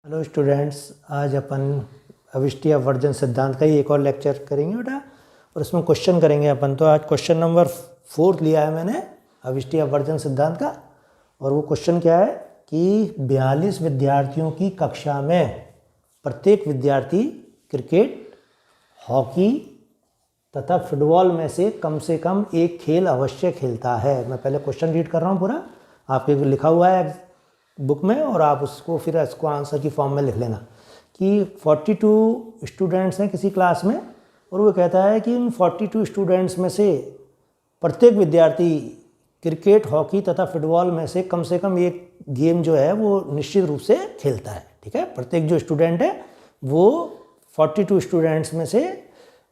Hello students, आज अपन अविष्टि अपवर्जन सिद्धांत का ही एक और लेक्चर करेंगे बेटा। और इसमें क्वेश्चन करेंगे अपन। तो आज क्वेश्चन नंबर 4 लिया है मैंने अविष्टि अपवर्जन सिद्धांत का। और वो क्वेश्चन क्या है कि 42 विद्यार्थियों की कक्षा में प्रत्येक विद्यार्थी क्रिकेट, हॉकी तथा फुटबॉल में से कम एक खेल अवश्य खेलता है। मैं पहले क्वेश्चन रीड कर रहा हूँ पूरा, आपके लिखा हुआ है बुक में, और आप उसको फिर इसको आंसर की फॉर्म में लिख लेना कि 42 स्टूडेंट्स हैं किसी क्लास में। और वो कहता है कि इन 42 स्टूडेंट्स में से प्रत्येक विद्यार्थी क्रिकेट, हॉकी तथा फुटबॉल में से कम एक गेम जो है वो निश्चित रूप से खेलता है। ठीक है, प्रत्येक जो स्टूडेंट है वो 42 स्टूडेंट्स में से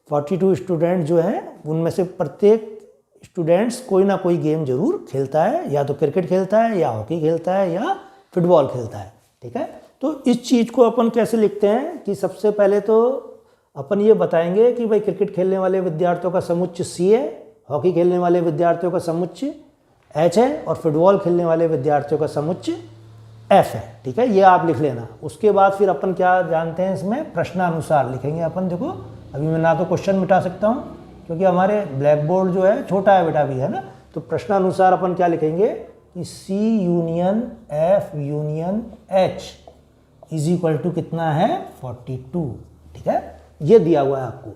42 स्टूडेंट जो हैं उनमें से प्रत्येक स्टूडेंट्स कोई ना कोई गेम जरूर खेलता है, या तो क्रिकेट खेलता है, या हॉकी खेलता है, या फुटबॉल खेलता है। ठीक है, तो इस चीज़ को अपन कैसे लिखते हैं कि सबसे पहले तो अपन ये बताएंगे कि भाई क्रिकेट खेलने वाले विद्यार्थियों का समुच्चय C है, हॉकी खेलने वाले विद्यार्थियों का समुच्चय H है, और फुटबॉल खेलने वाले विद्यार्थियों का समुच्चय F है। ठीक है, ये आप लिख लेना। उसके बाद फिर अपन क्या जानते हैं, इसमें प्रश्नानुसार लिखेंगे अपन। देखो अभी मैं ना तो क्वेश्चन मिटा सकता हूँ क्योंकि हमारे ब्लैक बोर्ड जो है छोटा है बेटा भी, है ना। तो प्रश्नानुसार अपन क्या लिखेंगे कि C union F union H is equal to कितना है 42। ठीक है, ये दिया हुआ है आपको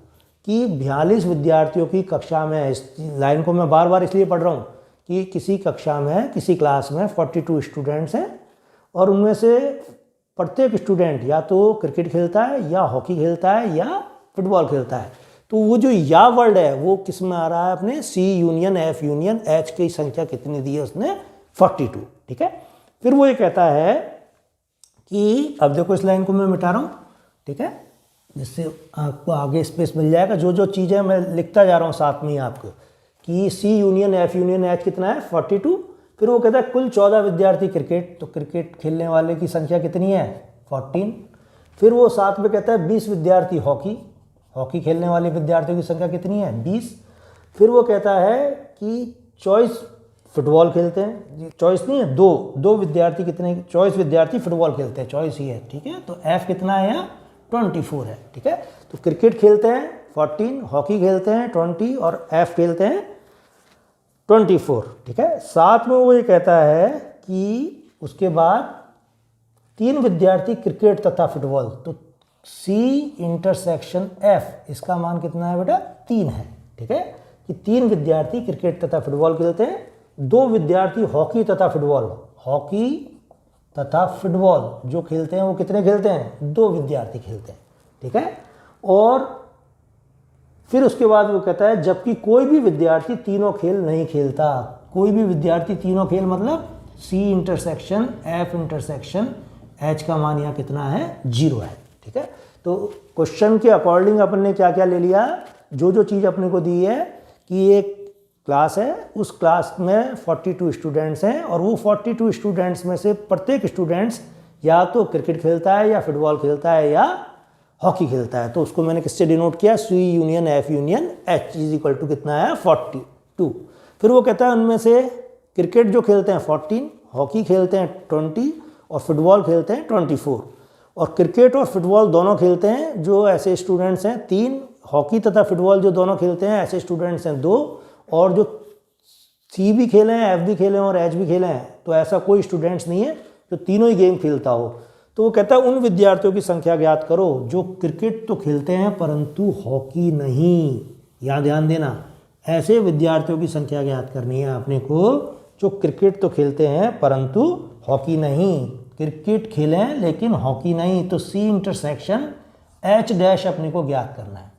कि 42 विद्यार्थियों की कक्षा में, इस लाइन को मैं बार बार इसलिए पढ़ रहा हूँ कि किसी कक्षा में, किसी क्लास में 42 स्टूडेंट्स हैं, और उनमें से प्रत्येक स्टूडेंट या तो क्रिकेट खेलता है, या हॉकी खेलता है, या फुटबॉल खेलता है। तो वो जो या वर्ड है वो किस में आ रहा है, अपने C union F union H की संख्या कितनी दी है उसने, 42। ठीक है, फिर वो ये कहता है कि अब देखो इस लाइन को मैं मिटा रहा हूँ, ठीक है, जिससे आपको आगे स्पेस मिल जाएगा। जो जो चीज़ें मैं लिखता जा रहा हूँ साथ में ही आपको, कि C union F union H कितना है 42। फिर वो कहता है कुल 14 विद्यार्थी क्रिकेट, तो क्रिकेट खेलने वाले की संख्या कितनी है 14। फिर वो साथ में कहता है 20 विद्यार्थी हॉकी, हॉकी खेलने वाले विद्यार्थियों की संख्या कितनी है 20। फिर वो कहता है कि चॉइस फुटबॉल खेलते हैं, चॉइस नहीं है, दो विद्यार्थी कितने, चॉइस विद्यार्थी फुटबॉल खेलते हैं, चॉइस ही है। ठीक है, तो F कितना है यहाँ 24 है। ठीक है, तो क्रिकेट खेलते हैं 14, हॉकी खेलते हैं 20, और F खेलते हैं 24। ठीक है, साथ में वो ये कहता है कि उसके बाद 3 विद्यार्थी क्रिकेट तथा फुटबॉल, तो C इंटरसेक्शन F इसका मान कितना है बेटा 3 है। ठीक है, कि 3 विद्यार्थी क्रिकेट तथा फुटबॉल खेलते हैं, 2 विद्यार्थी हॉकी तथा फुटबॉल, हॉकी तथा फुटबॉल जो खेलते हैं वो कितने खेलते हैं 2 विद्यार्थी खेलते हैं। ठीक है, और फिर उसके बाद वो कहता है जबकि कोई भी विद्यार्थी तीनों खेल नहीं खेलता। कोई भी विद्यार्थी तीनों खेल मतलब C intersection F intersection H का मान यहाँ कितना है 0 है। ठीक है, तो क्वेश्चन के अकॉर्डिंग अपन ने क्या क्या ले लिया, जो जो चीज़ अपने को दी है कि एक क्लास है, उस क्लास में 42 स्टूडेंट्स हैं, और वो 42 स्टूडेंट्स में से प्रत्येक स्टूडेंट्स या तो क्रिकेट खेलता है, या फुटबॉल खेलता है, या हॉकी खेलता है। तो उसको मैंने किससे डिनोट किया, C union F union H is equal to कितना है 42। फिर वो कहता है उनमें से क्रिकेट जो खेलते हैं 14, हॉकी खेलते हैं 20, और फुटबॉल खेलते हैं 24। और क्रिकेट और फुटबॉल दोनों खेलते हैं जो ऐसे स्टूडेंट्स हैं 3, हॉकी तथा फुटबॉल जो दोनों खेलते हैं ऐसे स्टूडेंट्स हैं 2, और जो C भी खेले हैं, F भी खेले हैं, और H भी खेले हैं, तो ऐसा कोई स्टूडेंट्स नहीं है जो तीनों ही गेम खेलता हो। तो वो कहता है उन विद्यार्थियों की संख्या ज्ञात करो जो क्रिकेट तो खेलते हैं परंतु हॉकी नहीं। यहाँ ध्यान देना, ऐसे विद्यार्थियों की संख्या ज्ञात करनी है अपने को जो क्रिकेट तो खेलते हैं परंतु हॉकी नहीं, क्रिकेट खेलें लेकिन हॉकी नहीं। तो C इंटरसेक्शन H डैश अपने को ज्ञात करना है,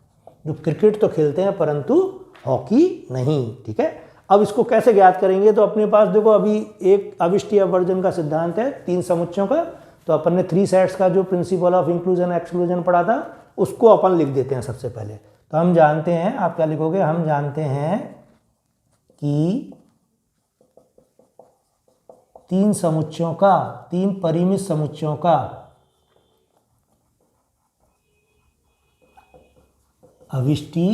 जो क्रिकेट तो खेलते हैं परंतु हॉकी नहीं। ठीक है, अब इसको कैसे ज्ञात करेंगे, तो अपने पास देखो अभी एक अविष्टि अपवर्जन का सिद्धांत है 3 समुच्चयों का। तो अपन ने 3 सेट्स का जो प्रिंसिपल ऑफ इंक्लूजन एक्सक्लूजन पढ़ा था उसको अपन लिख देते हैं सबसे पहले। तो हम जानते हैं, आप क्या लिखोगे, हम जानते हैं कि 3 समुच्चयों का, 3 परिमित समुच्चयों का अविष्टि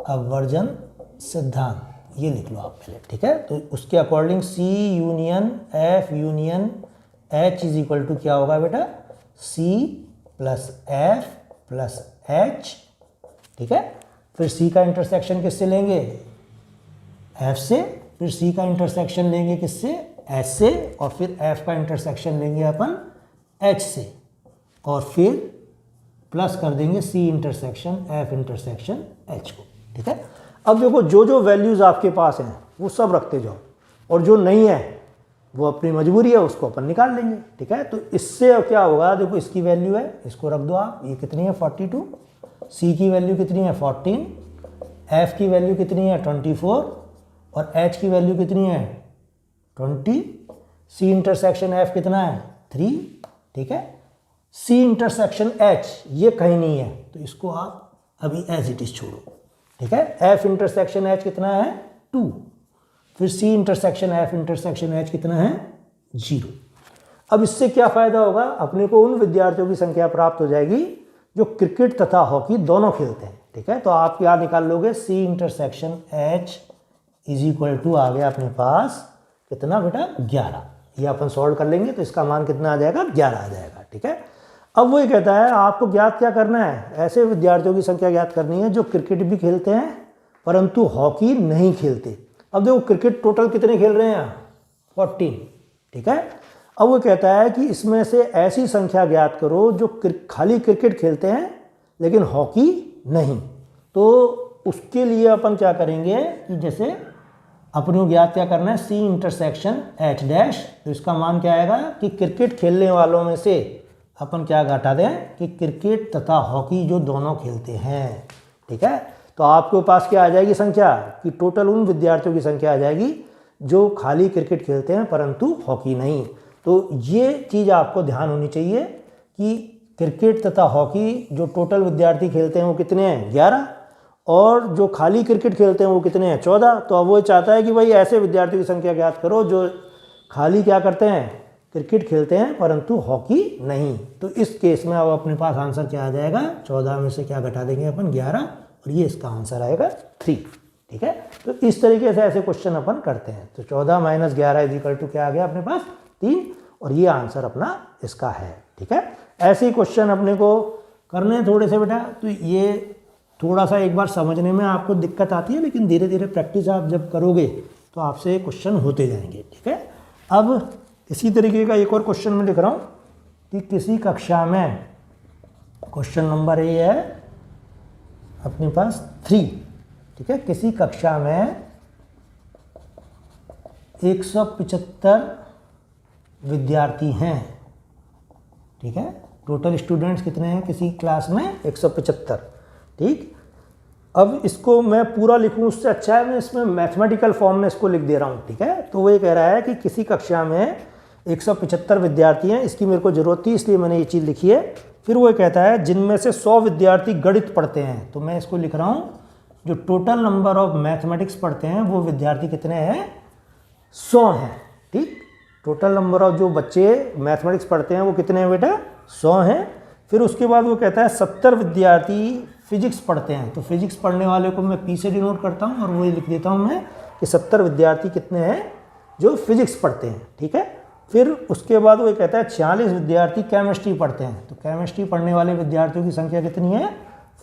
अपवर्जन सिद्धांत, ये लिख लो आप पहले। ठीक है, तो उसके according C union F union H is equal to क्या होगा बेटा, C plus F plus H, ठीक है। फिर सी का इंटरसेक्शन किससे लेंगे, एफ से, फिर सी का इंटरसेक्शन लेंगे किससे, एच से, और फिर एफ का इंटरसेक्शन लेंगे अपन एच से, और फिर प्लस कर देंगे C intersection F intersection H को, ठीक है। अब देखो जो जो वैल्यूज़ आपके पास हैं वो सब रखते जाओ, और जो नहीं है वो अपनी मजबूरी है, उसको अपन निकाल लेंगे, ठीक है। तो इससे अब क्या होगा, देखो इसकी वैल्यू है, इसको रख दो आप, ये कितनी है 42, सी की वैल्यू कितनी है 14, एफ की वैल्यू कितनी है 24, और एच की वैल्यू कितनी है 20, सी इंटरसेक्शन एफ कितना है 3, ठीक है। सी इंटरसेक्शन एच ये कहीं नहीं है, तो इसको आप अभी एज इट इज छोड़ो, ठीक है। एफ इंटरसेक्शन एच कितना है 2, फिर C intersection F intersection H कितना है 0। अब इससे क्या फ़ायदा होगा, अपने को उन विद्यार्थियों की संख्या प्राप्त हो जाएगी जो क्रिकेट तथा हॉकी दोनों खेलते हैं, ठीक है। तो आप क्या निकाल लोगे, C intersection H is equal to आ गया अपने पास कितना बेटा 11, ये अपन सॉल्व कर लेंगे तो इसका मान कितना आ जाएगा 11 आ जाएगा, ठीक है। अब वो ये कहता है आपको ज्ञात क्या करना है, ऐसे विद्यार्थियों की संख्या ज्ञात करनी है जो क्रिकेट भी खेलते हैं परंतु हॉकी नहीं खेलते। अब देखो क्रिकेट टोटल कितने खेल रहे हैं 14, ठीक है। अब वो कहता है कि इसमें से ऐसी संख्या ज्ञात करो जो खाली क्रिकेट खेलते हैं लेकिन हॉकी नहीं। तो उसके लिए अपन क्या करेंगे कि जैसे अपने को ज्ञात क्या करना है, सी इंटरसेक्शन एच डैश, तो इसका मान क्या आएगा कि क्रिकेट खेलने वालों में से अपन क्या घटा दें कि क्रिकेट तथा हॉकी जो दोनों खेलते हैं, ठीक है। तो आपके पास क्या आ जाएगी संख्या कि टोटल उन विद्यार्थियों की संख्या आ जाएगी जो खाली क्रिकेट खेलते हैं परंतु हॉकी नहीं। तो ये चीज़ आपको ध्यान होनी चाहिए कि क्रिकेट तथा हॉकी जो टोटल विद्यार्थी खेलते हैं वो कितने हैं 11, और जो खाली क्रिकेट खेलते हैं वो कितने हैं 14। तो अब वो चाहता है कि भाई ऐसे विद्यार्थियों की संख्या ज्ञात करो जो खाली क्या करते हैं क्रिकेट खेलते हैं परंतु हॉकी नहीं। तो इस केस में अब अपने पास आंसर क्या आ जाएगा, 14 में से क्या घटा देंगे अपन 11, और ये इसका आंसर आएगा 3, ठीक है। तो इस तरीके से ऐसे क्वेश्चन अपन करते हैं। तो 14 माइनस 11 इज इक्वल टू क्या आ गया अपने पास 3, और ये आंसर अपना इसका है, ठीक है। ऐसे ही क्वेश्चन अपने को करने हैं थोड़े से बेटा। तो ये थोड़ा सा एक बार समझने में आपको दिक्कत आती है, लेकिन धीरे धीरे प्रैक्टिस आप जब करोगे तो आपसे क्वेश्चन होते जाएंगे, ठीक है। अब इसी तरीके का एक और क्वेश्चन मैं लिख रहा हूँ कि किसी कक्षा में, क्वेश्चन नंबर ये है अपने पास 3, ठीक है। किसी कक्षा में 175 विद्यार्थी हैं, ठीक है। टोटल स्टूडेंट्स कितने हैं किसी क्लास में 175, ठीक। अब इसको मैं पूरा लिखूं उससे अच्छा है मैं इसमें मैथमेटिकल फॉर्म में इसको लिख दे रहा हूं, ठीक है। तो वो ये कह रहा है कि किसी कक्षा में 175 विद्यार्थी हैं, इसकी मेरे को ज़रूरत थी इसलिए मैंने ये चीज़ लिखी है। फिर वो कहता है जिनमें से 100 विद्यार्थी गणित पढ़ते हैं, तो मैं इसको लिख रहा हूँ जो टोटल नंबर ऑफ मैथमेटिक्स पढ़ते हैं वो विद्यार्थी कितने हैं 100 हैं, ठीक। टोटल नंबर ऑफ जो बच्चे मैथमेटिक्स पढ़ते हैं वो कितने हैं बेटा 100 हैं। फिर उसके बाद वो कहता है 70 विद्यार्थी फिजिक्स पढ़ते हैं, तो फिजिक्स पढ़ने वाले को मैं पी से डिनोट करता हूँ और वही लिख देता हूँ मैं कि 70 विद्यार्थी कितने हैं जो फिजिक्स पढ़ते हैं, ठीक है। फिर उसके बाद वो कहता है 46 विद्यार्थी केमिस्ट्री पढ़ते हैं, तो केमिस्ट्री पढ़ने वाले विद्यार्थियों की संख्या कितनी है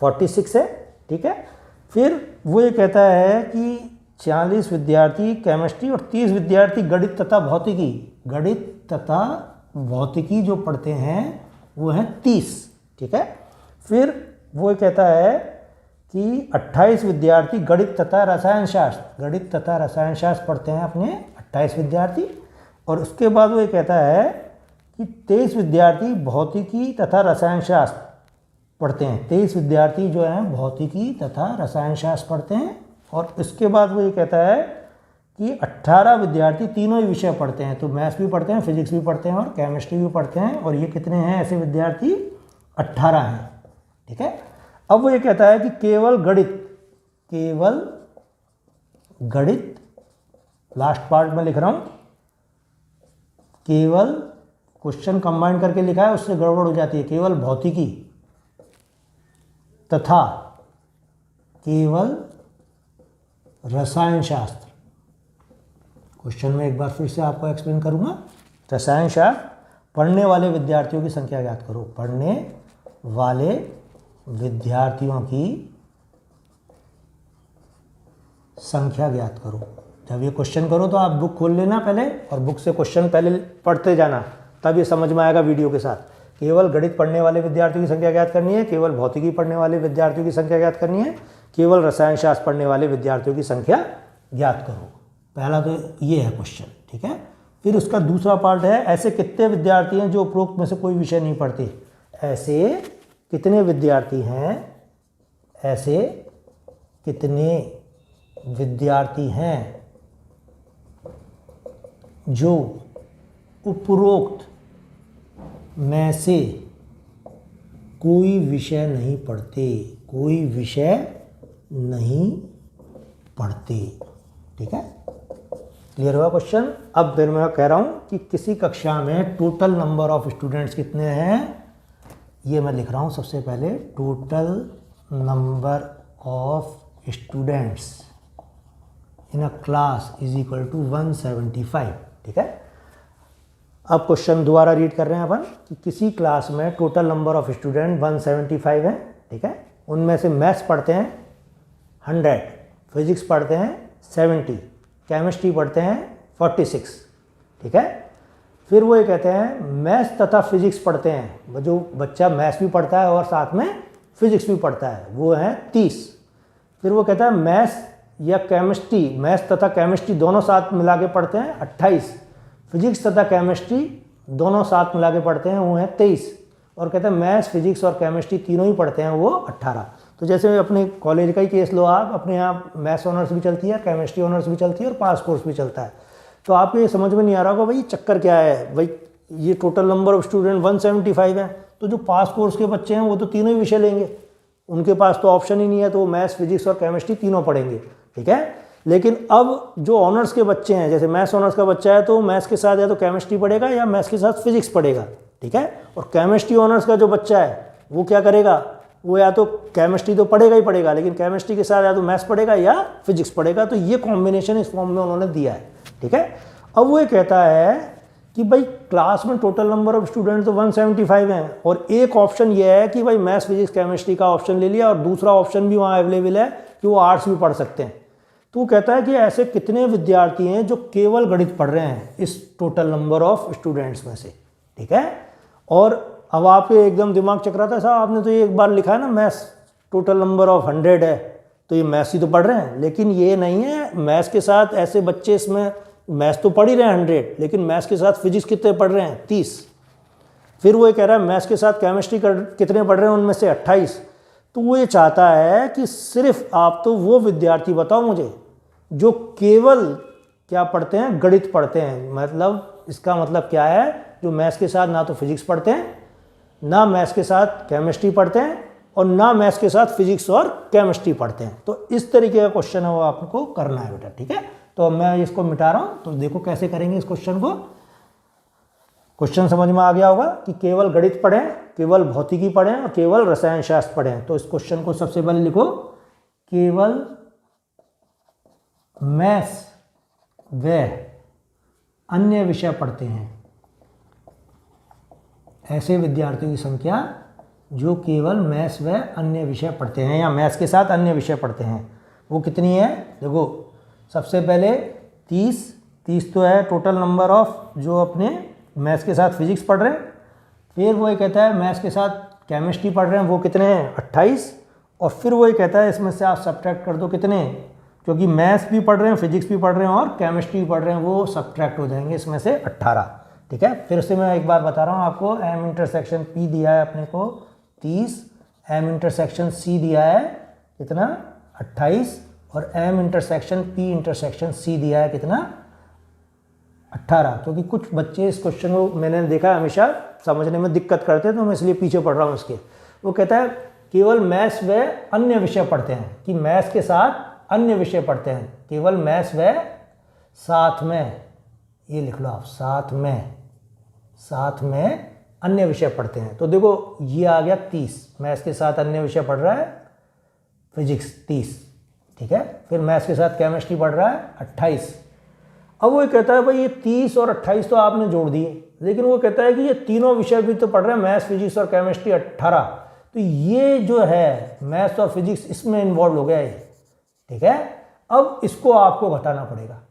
46 है, ठीक है। फिर वो ये कहता है कि 46 विद्यार्थी केमिस्ट्री और 30 विद्यार्थी गणित तथा भौतिकी, गणित तथा भौतिकी जो पढ़ते हैं वो हैं 30, ठीक है। फिर वो कहता है कि 28 विद्यार्थी गणित तथा रसायन शास्त्र, गणित तथा रसायन शास्त्र पढ़ते हैं अपने 28 विद्यार्थी। और उसके बाद वो कहता है कि 23 विद्यार्थी भौतिकी तथा रसायन शास्त्र पढ़ते हैं, 23 विद्यार्थी जो हैं भौतिकी तथा रसायन शास्त्र पढ़ते हैं। और उसके बाद वो ये कहता है कि 18 विद्यार्थी तीनों ही विषय पढ़ते हैं, तो मैथ्स भी पढ़ते हैं, फिजिक्स भी पढ़ते हैं और केमिस्ट्री भी पढ़ते हैं। और ये कितने हैं ऐसे विद्यार्थी 18 हैं, ठीक है। अब वो ये कहता है कि केवल गणित लास्ट पार्ट में लिख रहा हूँ, केवल क्वेश्चन कंबाइन करके लिखा है उससे गड़बड़ हो जाती है, केवल भौतिकी तथा केवल रसायन शास्त्र, क्वेश्चन में एक बार फिर से आपको एक्सप्लेन करूंगा, रसायन शास्त्र पढ़ने वाले विद्यार्थियों की संख्या ज्ञात करो। पढ़ने वाले विद्यार्थियों की संख्या ज्ञात करो। जब ये क्वेश्चन करो तो आप बुक खोल लेना पहले और बुक से क्वेश्चन पहले पढ़ते जाना, तब ये समझ में आएगा वीडियो के साथ। केवल गणित पढ़ने वाले विद्यार्थियों की संख्या ज्ञात करनी है, केवल भौतिकी पढ़ने वाले विद्यार्थियों की संख्या ज्ञात करनी है, केवल रसायन शास्त्र पढ़ने वाले विद्यार्थियों की संख्या ज्ञात करो। पहला तो ये है क्वेश्चन, ठीक है। फिर उसका दूसरा पार्ट है, ऐसे कितने विद्यार्थी हैं जो उपरोक्त में से कोई विषय नहीं पढ़ते। ऐसे कितने विद्यार्थी हैं, ऐसे कितने विद्यार्थी हैं जो उपरोक्त में से कोई विषय नहीं पढ़ते, कोई विषय नहीं पढ़ते, ठीक है। क्लियर हुआ क्वेश्चन। अब फिर मैं कह रहा हूँ कि किसी कक्षा में टोटल नंबर ऑफ स्टूडेंट्स कितने हैं, ये मैं लिख रहा हूँ सबसे पहले। Total number of students in a class is equal to 175, ठीक है। अब क्वेश्चन दोबारा रीड कर रहे हैं अपन कि किसी क्लास में टोटल नंबर ऑफ स्टूडेंट 175 है, ठीक है। उनमें से मैथ्स पढ़ते हैं 100, फिजिक्स पढ़ते हैं 70, केमिस्ट्री पढ़ते हैं 46, ठीक है। फिर वो ये कहते हैं मैथ्स तथा फिजिक्स पढ़ते हैं, जो बच्चा मैथ्स भी पढ़ता है और साथ में फिजिक्स भी पढ़ता है, वो है 30। फिर वो कहता है मैथ्स या केमिस्ट्री, मैथ्स तथा केमिस्ट्री दोनों साथ मिला के पढ़ते हैं 28, फिजिक्स तथा केमिस्ट्री दोनों साथ मिला के पढ़ते हैं, वो है 23। और कहते हैं मैथ्स फिजिक्स और केमिस्ट्री तीनों ही पढ़ते हैं, वो 18। तो जैसे अपने कॉलेज का ही केस लो आप, अपने यहाँ मैथ्स ऑनर्स भी चलती है, केमिस्ट्री ऑनर्स भी चलती है और पास कोर्स भी चलता है। तो आपको ये समझ में नहीं आ रहा होगा भाई चक्कर क्या है, भाई ये टोटल नंबर ऑफ स्टूडेंट 175 है, तो जो पास कोर्स के बच्चे हैं वो तो तीनों ही विषय लेंगे, उनके पास तो ऑप्शन ही नहीं है, तो वो मैथ्स फिजिक्स और केमिस्ट्री तीनों पढ़ेंगे, ठीक है। लेकिन अब जो ऑनर्स के बच्चे हैं, जैसे मैथ्स ऑनर्स का बच्चा है तो मैथ्स के साथ या तो केमिस्ट्री पढ़ेगा या मैथ्स के साथ फिजिक्स पढ़ेगा, ठीक है। और केमिस्ट्री ऑनर्स का जो बच्चा है वो क्या करेगा, वो या तो केमिस्ट्री तो पढ़ेगा ही पढ़ेगा, लेकिन केमिस्ट्री के साथ या तो मैथ्स पढ़ेगा या फिजिक्स पढ़ेगा। तो ये कॉम्बिनेशन इस फॉर्म में उन्होंने दिया है, ठीक है। अब वो ये कहता है कि भाई क्लास में टोटल नंबर ऑफ स्टूडेंट तो 175 हैं और एक ऑप्शन ये है कि भाई मैथ्स फिजिक्स केमिस्ट्री का ऑप्शन ले लिया और दूसरा ऑप्शन भी वहाँ अवेलेबल है कि वो आर्ट्स भी पढ़ सकते हैं। तो वो कहता है कि ऐसे कितने विद्यार्थी हैं जो केवल गणित पढ़ रहे हैं इस टोटल नंबर ऑफ स्टूडेंट्स में से, ठीक है। और अब आपके एकदम दिमाग चकराता है, साहब आपने तो ये एक बार लिखा है ना मैथ्स टोटल नंबर ऑफ 100 है, तो ये मैथ्स ही तो पढ़ रहे हैं। लेकिन ये नहीं है, मैथ्स के साथ ऐसे बच्चे इसमें मैथ्स तो पढ़ ही रहे हैं 100, लेकिन मैथ्स के साथ फिजिक्स कितने पढ़ रहे हैं 30। फिर वो ये कह रहा है मैथ्स के साथ केमिस्ट्री कितने पढ़ रहे हैं, उनमें से 28। तो वो ये चाहता है कि सिर्फ आप तो वो विद्यार्थी बताओ मुझे जो केवल क्या पढ़ते हैं, गणित पढ़ते हैं। मतलब इसका मतलब क्या है, जो मैथ्स के साथ ना तो फिजिक्स पढ़ते हैं, ना मैथ्स के साथ केमिस्ट्री पढ़ते हैं और ना मैथ्स के साथ फिजिक्स और केमिस्ट्री पढ़ते हैं। तो इस तरीके का क्वेश्चन है वो आपको करना है बेटा, ठीक है। तो मैं इसको मिटा रहा हूं, तो देखो कैसे करेंगे इस क्वेश्चन को। क्वेश्चन समझ में आ गया होगा कि केवल गणित पढ़ें, केवल भौतिकी पढ़ें और केवल रसायन शास्त्र पढ़ें। तो इस क्वेश्चन को सबसे पहले लिखो, केवल मैथ्स व अन्य विषय पढ़ते हैं ऐसे विद्यार्थियों की संख्या जो केवल मैथ्स व अन्य विषय पढ़ते हैं या मैथ्स के साथ अन्य विषय पढ़ते हैं, वो कितनी है। देखो सबसे पहले 30 तो है टोटल नंबर ऑफ जो अपने मैथ्स के साथ फिजिक्स पढ़ रहे हैं। फिर वो ये कहता है मैथ्स के साथ केमिस्ट्री पढ़ रहे हैं, वो कितने हैं 28। और फिर वो ये कहता है इसमें से आप सब्ट्रैक्ट कर दो कितने, क्योंकि मैथ्स भी पढ़ रहे हैं, फिजिक्स भी पढ़ रहे हैं और केमिस्ट्री भी पढ़ रहे हैं, वो सब्ट्रैक्ट हो जाएंगे इसमें से 18, ठीक है। फिर से मैं एक बार बता रहा हूँ आपको, एम इंटरसेक्शन पी दिया है अपने को 30, एम इंटरसेक्शन सी दिया है कितना 28 और M intersection P intersection C दिया है कितना 18। क्योंकि कुछ बच्चे इस क्वेश्चन को मैंने देखा हमेशा समझने में दिक्कत करते हैं, तो मैं इसलिए पीछे पढ़ रहा हूँ इसके। वो कहता है केवल मैथ्स व अन्य विषय पढ़ते हैं, कि मैथ्स के साथ अन्य विषय पढ़ते हैं, केवल मैथ्स व साथ में, ये लिख लो आप, साथ में अन्य विषय पढ़ते हैं। तो देखो ये आ गया 30, मैथ्स के साथ अन्य विषय पढ़ रहा है फिजिक्स 30, ठीक है। फिर मैथ्स के साथ केमिस्ट्री पढ़ रहा है 28। अब वो कहता है भाई ये 30 और 28 तो आपने जोड़ दिए, लेकिन वो कहता है कि ये तीनों विषय भी तो पढ़ रहे हैं, मैथ्स, फिजिक्स और केमिस्ट्री 18, तो ये जो है मैथ्स और फिजिक्स इसमें इन्वॉल्व हो गया ये, ठीक है। अब इसको आपको घटाना पड़ेगा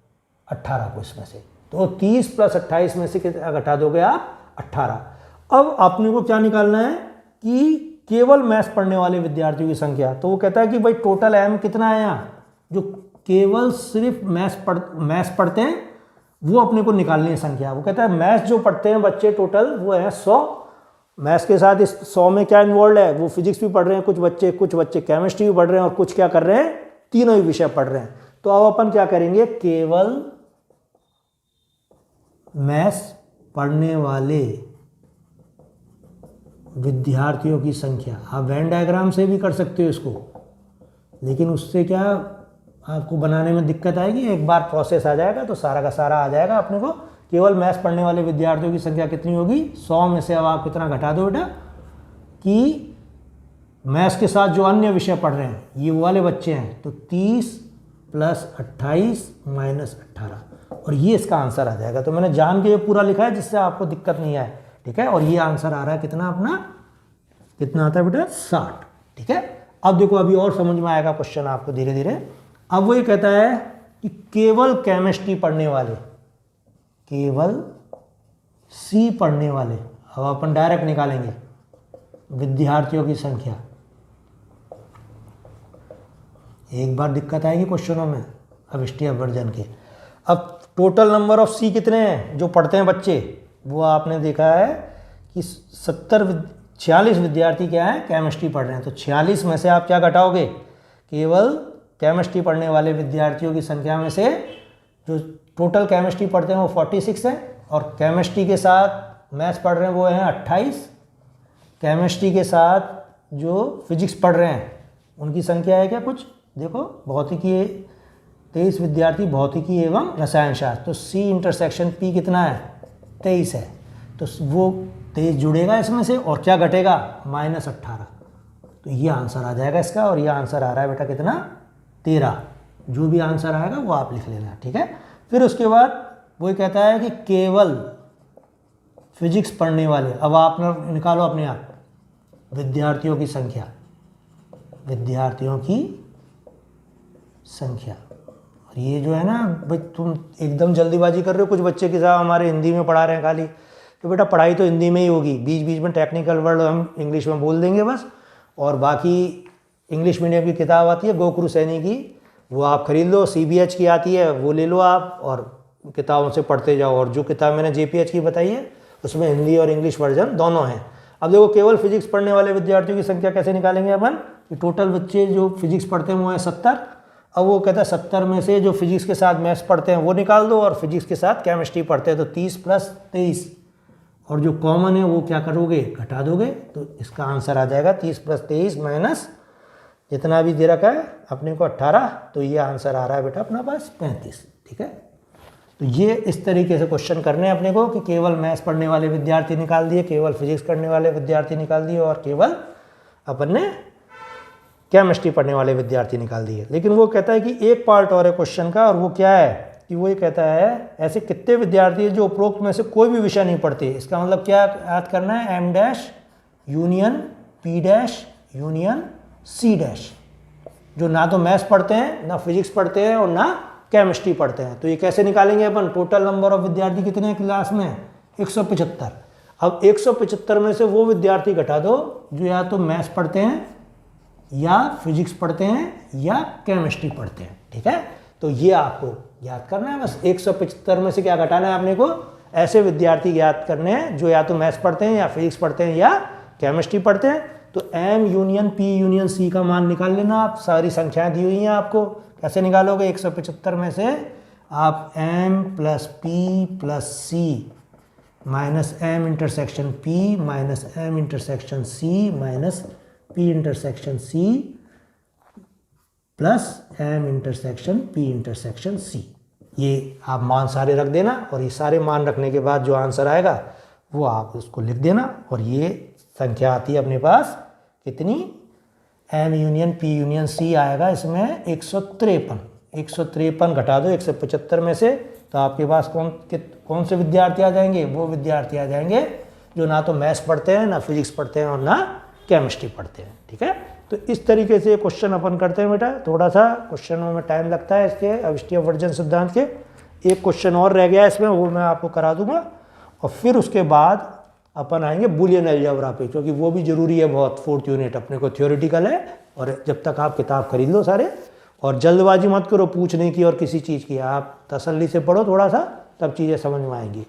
18 को इसमें से, तो 30 + 28 में से कितना घटा दोगे आप? 18। अब आपने को क्या निकालना है कि केवल मैथ्स पढ़ने वाले विद्यार्थियों की संख्या। तो वो कहता है कि भाई टोटल एम कितना है यहाँ, जो केवल सिर्फ मैथ्स पढ़ते हैं वो अपने को निकालनी है संख्या। वो कहता है मैथ्स जो पढ़ते हैं बच्चे टोटल वो है 100। मैथ्स के साथ इस 100 में क्या इन्वॉल्व है, वो फिजिक्स भी पढ़ रहे हैं कुछ बच्चे केमिस्ट्री भी पढ़ रहे हैं, और कुछ क्या कर रहे हैं, तीनों ही विषय पढ़ रहे हैं। तो अब अपन क्या करेंगे, केवल मैथ्स पढ़ने वाले विद्यार्थियों की संख्या। आप वेन डायग्राम से भी कर सकते हो इसको, लेकिन उससे क्या आपको बनाने में दिक्कत आएगी, एक बार प्रोसेस आ जाएगा तो सारा का सारा आ जाएगा अपने को। केवल मैथ्स पढ़ने वाले विद्यार्थियों की संख्या कितनी होगी, 100 में से अब आप कितना घटा दो बेटा, कि मैथ्स के साथ जो अन्य विषय पढ़ रहे हैं ये वाले बच्चे हैं, तो 30 + 28 - 18, और ये इसका आंसर आ जाएगा। तो मैंने जान के ये पूरा लिखा है जिससे आपको दिक्कत नहीं आए, ठीक है। और ये आंसर आ रहा है कितना अपना, कितना आता है बेटा, 60, ठीक है। अब देखो अभी और समझ में आएगा क्वेश्चन आपको धीरे धीरे। अब वो ये कहता है कि केवल केमिस्ट्री पढ़ने वाले, केवल सी पढ़ने वाले, अब अपन डायरेक्ट निकालेंगे विद्यार्थियों की संख्या। एक बार दिक्कत आएगी क्वेश्चनों में अविष्टीय वर्जन के। अब टोटल नंबर ऑफ सी कितने हैं जो पढ़ते हैं बच्चे, वो आपने देखा है कि 46 विद्यार्थी क्या है, केमिस्ट्री पढ़ रहे हैं। तो 46 में से आप क्या घटाओगे, केवल केमिस्ट्री पढ़ने वाले विद्यार्थियों की संख्या में से जो टोटल केमिस्ट्री पढ़ते हैं वो 46 है, और केमिस्ट्री के साथ मैथ्स पढ़ रहे हैं वो हैं 28। केमिस्ट्री के साथ जो फिजिक्स पढ़ रहे हैं उनकी संख्या है क्या कुछ, देखो भौतिकी 23 विद्यार्थी भौतिकी एवं रसायन शास्त्र। तो सी इंटरसेक्शन पी कितना है, 23 है, तो वो 23 जुड़ेगा इसमें से, और क्या घटेगा, -18। तो ये आंसर आ जाएगा इसका, और ये आंसर आ रहा है बेटा कितना, 13। जो भी आंसर आएगा वो आप लिख लेना, ठीक है। फिर उसके बाद वो कहता है कि केवल फिजिक्स पढ़ने वाले, अब आप निकालो अपने आप विद्यार्थियों की संख्या, विद्यार्थियों की संख्या। और ये जो है ना भाई, तुम एकदम जल्दीबाजी कर रहे हो, कुछ बच्चे के साथ हमारे हिंदी में पढ़ा रहे हैं खाली, तो बेटा पढ़ाई तो हिंदी में ही होगी, बीच बीच में टेक्निकल वर्ड हम इंग्लिश में बोल देंगे बस। और बाकी इंग्लिश मीडियम की किताब आती है गोकुरु सैनी की, वो आप खरीद लो, CBH की आती है वो ले लो आप, और किताबों से पढ़ते जाओ। और जो किताब मैंने JPH की बताई है उसमें हिंदी और इंग्लिश वर्जन दोनों हैं। अब देखो केवल फिजिक्स पढ़ने वाले विद्यार्थियों की संख्या कैसे निकालेंगे अपन, कि टोटल बच्चे जो फिजिक्स पढ़ते हैं वो है 70। अब वो कहता है 70 में से जो फिजिक्स के साथ मैथ्स पढ़ते हैं वो निकाल दो, और फिजिक्स के साथ केमिस्ट्री पढ़ते हैं, तो 30 + 23, और जो कॉमन है वो क्या करोगे, घटा दोगे। तो इसका आंसर आ जाएगा 30 + 23 माइनस जितना भी दे रखा है अपने को 18, तो ये आंसर आ रहा है बेटा अपना पास 35, ठीक है। तो ये इस तरीके से क्वेश्चन करने हैं अपने को कि केवल मैथ्स पढ़ने वाले विद्यार्थी निकाल दिए, केवल फिजिक्स पढ़ने वाले विद्यार्थी निकाल दिए, और केवल अपन ने केमिस्ट्री पढ़ने वाले विद्यार्थी निकाल दिए। लेकिन वो कहता है कि एक पार्ट और है क्वेश्चन का, और वो क्या है कि वो ये कहता है ऐसे कितने विद्यार्थी जो उपरोक्त में से कोई भी विषय नहीं पढ़ते। इसका मतलब क्या याद करना है, M' union P' union C', जो ना तो मैथ्स पढ़ते हैं, ना फिजिक्स पढ़ते हैं, और ना केमिस्ट्री पढ़ते हैं। तो ये कैसे निकालेंगे अपन, टोटल नंबर ऑफ विद्यार्थी कितने हैं क्लास में, 175। अब 175 में से वो विद्यार्थी घटा दो जो या तो मैथ्स पढ़ते हैं, या फिजिक्स पढ़ते हैं, या केमिस्ट्री पढ़ते हैं, ठीक है। तो ये आपको याद करना है बस, 175 में से क्या घटाना है आपने को, ऐसे विद्यार्थी याद करने हैं जो या तो मैथ्स पढ़ते हैं, या फिजिक्स पढ़ते हैं, या केमिस्ट्री पढ़ते हैं। तो M union P union C का मान निकाल लेना आप, सारी संख्याएं दी हुई हैं आपको। कैसे निकालोगे, 175 में से आप M + P + C minus M intersection P minus M intersection C minus P intersection C plus M intersection P intersection C, ये आप मान सारे रख देना, और ये सारे मान रखने के बाद जो आंसर आएगा वो आप उसको लिख देना। और ये संख्या आती है अपने पास कितनी, M union P union C आएगा इसमें 153। 153 घटा दो 175 में से, तो आपके पास कौन से विद्यार्थी आ जाएंगे? वो विद्यार्थी आ जाएंगे जो ना तो मैथ्स पढ़ते हैं, ना फिजिक्स पढ़ते हैं और ना केमिस्ट्री पढ़ते हैं। ठीक है, तो इस तरीके से क्वेश्चन अपन करते हैं बेटा। थोड़ा सा क्वेश्चनों में टाइम लगता है इसके अविष्टीय अपवर्जन सिद्धांत के। एक क्वेश्चन और रह गया इसमें, वो मैं आपको करा दूंगा, और फिर उसके बाद अपन आएंगे बूलियन अलजेब्रा पे, क्योंकि वो भी जरूरी है बहुत। 4th यूनिट अपने को थ्योरेटिकल है, और जब तक आप किताब खरीद लो सारे, और जल्दबाजी मत करो पूछने की और किसी चीज़ की, आप तसल्ली से पढ़ो थोड़ा सा, तब चीज़ें समझ में आएंगी।